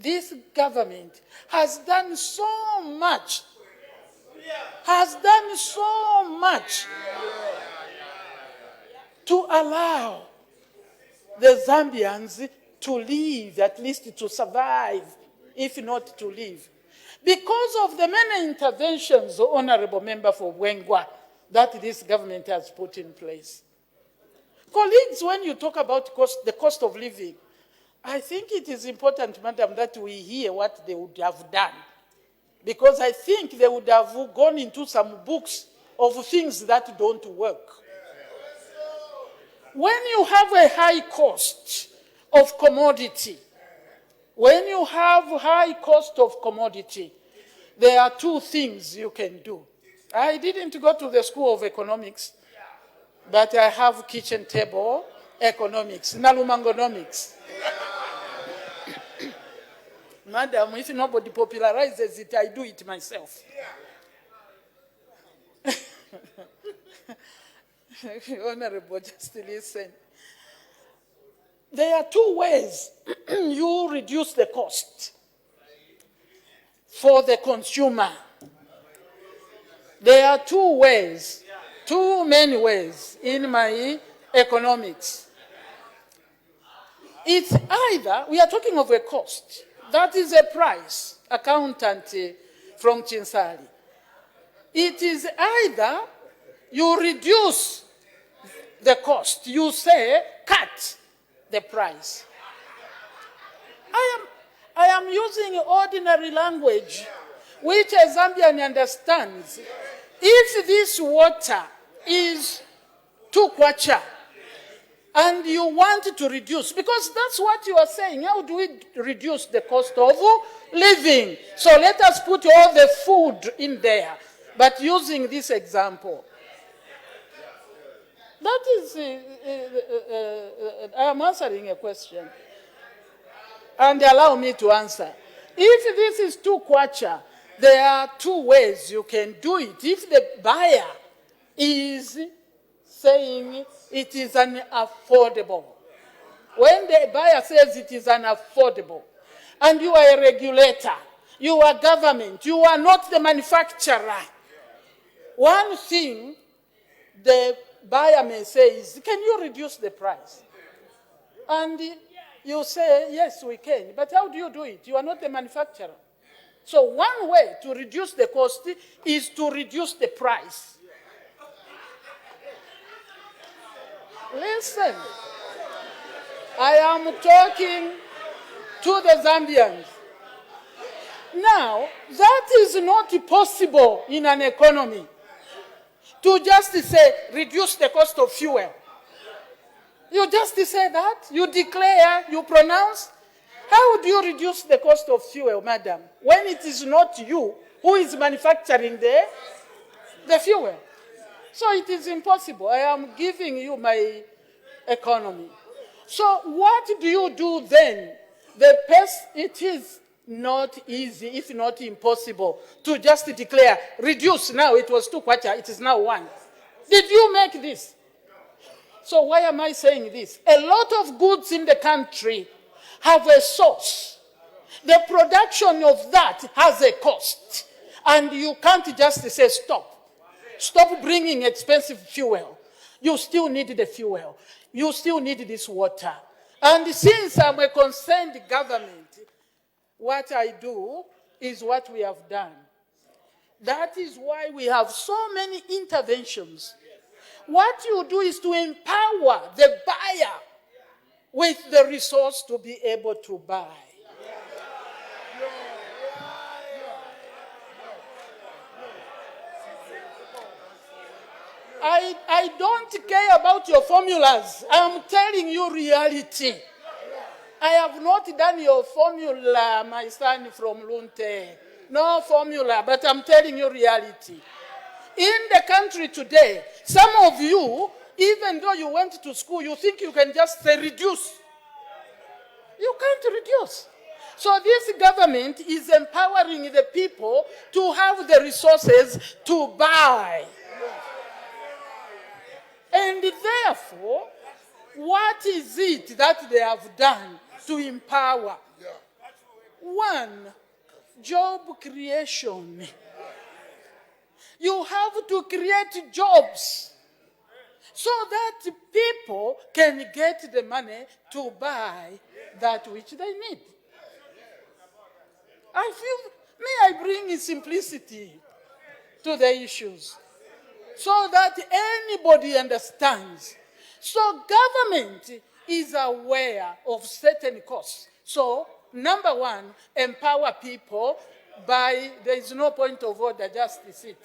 this government has done so much, to allow the Zambians to live, at least to survive, if not to live. Because of the many interventions, Honorable Member for Wengwa, that this government has put in place. Colleagues, when you talk about the cost of living, I think it is important, Madam, that we hear what they would have done. Because I think they would have gone into some books of things that don't work. When you have a high cost of commodity, there are two things you can do. I didn't go to the School of Economics, but I have kitchen table economics, NALUMANGO-NOMICS. Madam, if nobody popularizes it, I do it myself. Honorable, just listen. There are two ways you reduce the cost for the consumer. There are two ways, too many ways in my economics. It's either, we are talking of a cost, that is a price, accountant from Chinsali. It is either you reduce the cost, you say, cut the price. I am using ordinary language, which a Zambian understands. If this water is 2 kwacha, and you want to reduce, because that's what you are saying, how do we reduce the cost of living? So let us put all the food in there, but using this example. That is, I am answering a question. And allow me to answer. If this is 2 kwacha, there are two ways you can do it. If the buyer is saying it is unaffordable, when the buyer says it is unaffordable, and you are a regulator, you are government, you are not the manufacturer, one thing the buyer may say is, can you reduce the price? And you say, yes, we can. But how do you do it? You are not the manufacturer. So one way to reduce the cost is to reduce the price. Listen, I am talking to the Zambians. Now, that is not possible in an economy. To just say, reduce the cost of fuel. You just say that, you declare, you pronounce. How do you reduce the cost of fuel, madam, when it is not you who is manufacturing the fuel? So it is impossible. I am giving you my economy. So what do you do then? It is not easy, if not impossible, to just declare, reduce. Now it was 2 kwacha, it is now 1. Did you make this? So why am I saying this? A lot of goods in the country have a source. The production of that has a cost. And you can't just say, stop. Stop bringing expensive fuel. You still need the fuel. You still need this water. And since I'm a concerned government, what I do is what we have done. That is why we have so many interventions. What you do is to empower the buyer with the resource to be able to buy. I don't care about your formulas. I'm telling you reality. I have not done your formula, my son from Lunte. No formula, but I'm telling you reality. In the country today, some of you, even though you went to school, you think you can just say reduce. You can't reduce. So this government is empowering the people to have the resources to buy. And therefore, what is it that they have done to empower? one, job creation. You have to create jobs so that people can get the money to buy that which they need. I feel, may I bring simplicity to the issues so that anybody understands. So government is aware of certain costs. So, number one, empower people by, there is no point of order, just sit.